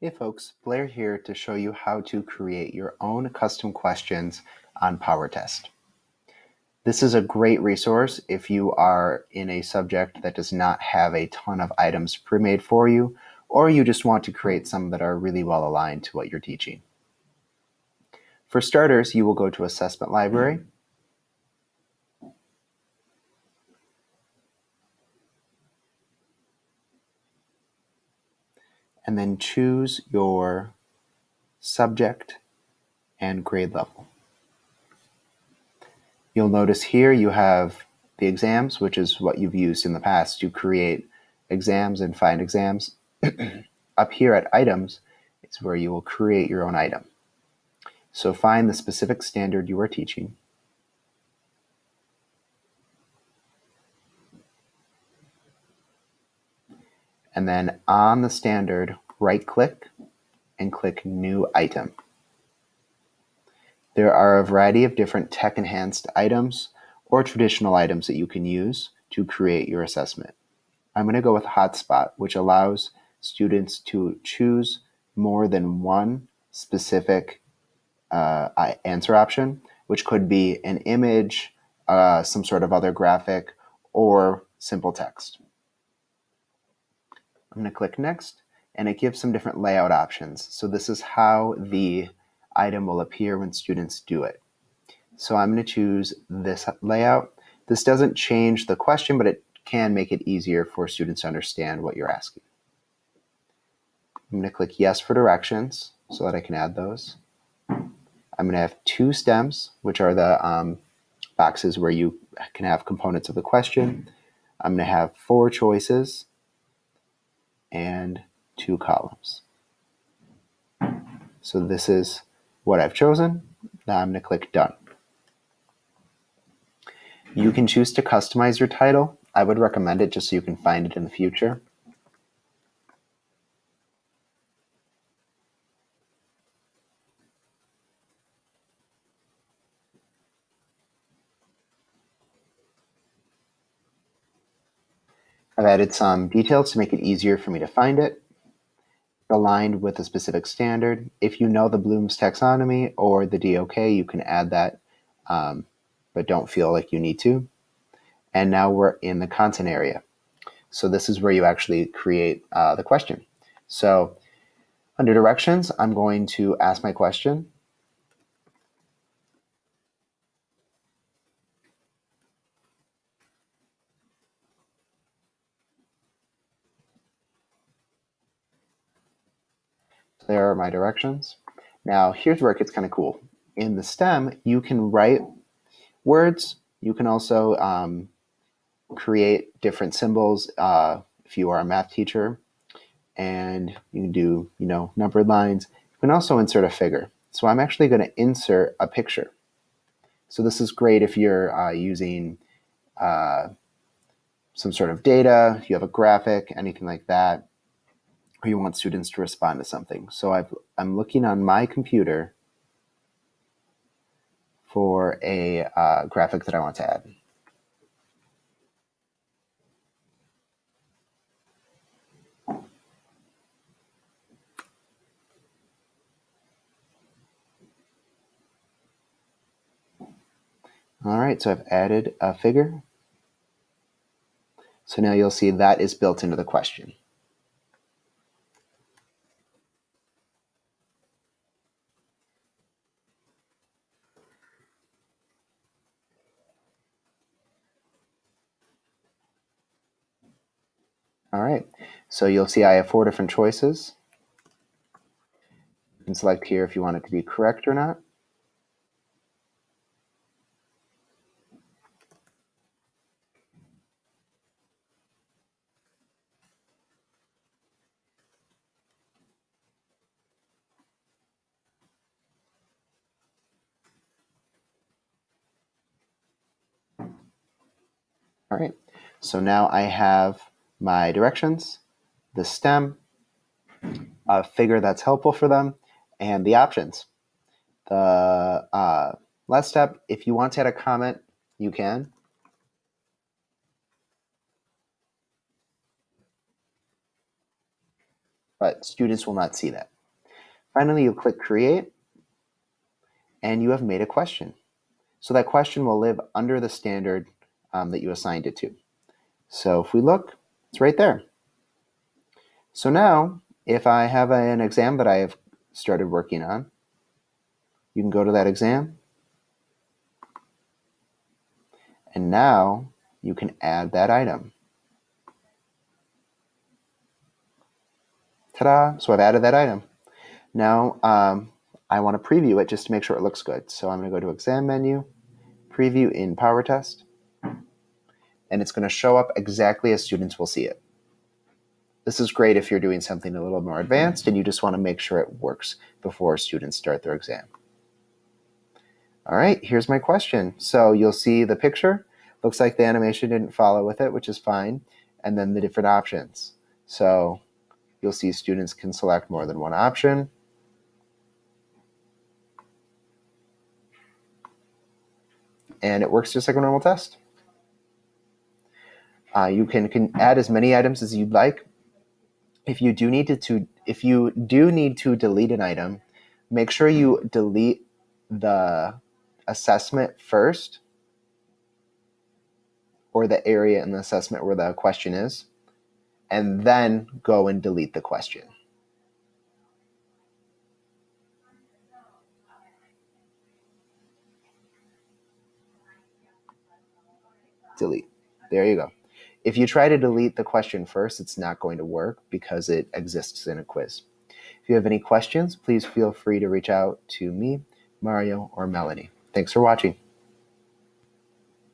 Hey folks, Blair here to show you how to create your own custom questions on PowerTest. This is a great resource if you are in a subject that does not have a ton of items pre-made for you, or you just want to create some that are really well aligned to what you're teaching. For starters, you will go to Assessment Library, and then choose your subject and grade level. You'll notice here you have the exams, which is what you've used in the past to create exams and find exams. Up here at items is where you will create your own item. So find the specific standard you are teaching. And then on the standard, right-click and click New Item. There are a variety of different tech-enhanced items or traditional items that you can use to create your assessment. I'm going to go with Hotspot, which allows students to choose more than one specific answer option, which could be an image, some sort of other graphic, or simple text. I'm going to click Next, and it gives some different layout options. So this is how the item will appear when students do it. So I'm going to choose this layout. This doesn't change the question, but it can make it easier for students to understand what you're asking. I'm going to click Yes for directions so that I can add those. I'm going to have two stems, which are the boxes where you can have components of the question. I'm going to have 4 choices and 2 columns. So this is what I've chosen. Now I'm going to click Done. You can choose to customize your title. I would recommend it just so you can find it in the future. I've added some details to make it easier for me to find it. Aligned with a specific standard. If you know the Bloom's taxonomy or the DOK, you can add that, but don't feel like you need to. And now we're in the content area. So this is where you actually create the question. So under directions, I'm going to ask my question. There are my directions. Now here's where it gets kind of cool. In the STEM, you can write words. You can also create different symbols if you are a math teacher, and you can do, numbered lines. You can also insert a figure. So I'm actually going to insert a picture. So this is great if you're using some sort of data, if you have a graphic, anything like that, or you want students to respond to something. So I'm looking on my computer for a graphic that I want to add. All right, so I've added a figure. So now you'll see that is built into the question. All right, so you'll see I have 4 different choices. You can select here if you want it to be correct or not. All right, so now I have my directions, the STEM, a figure that's helpful for them, and the options. The last step, if you want to add a comment, you can. but students will not see that. Finally, you'll click Create, and you have made a question. So that question will live under the standard that you assigned it to. So if we look, it's right there. So now, if I have an exam that I have started working on, you can go to that exam, and now you can add that item. Ta-da! So I've added that item. Now I want to preview it just to make sure it looks good. So I'm going to go to Exam Menu, Preview in PowerTest, and it's going to show up exactly as students will see it. This is great if you're doing something a little more advanced and you just want to make sure it works before students start their exam. All right, here's my question. So you'll see the picture. Looks like the animation didn't follow with it, which is fine. And then the different options. So you'll see students can select more than one option. And it works just like a normal test. You can add as many items as you'd like. If you do need to delete an item, make sure you delete the assessment first, or the area in the assessment where the question is, and then go and delete the question. Delete. There you go. If you try to delete the question first, it's not going to work because it exists in a quiz. If you have any questions, please feel free to reach out to me, Mario, or Melanie. Thanks for watching.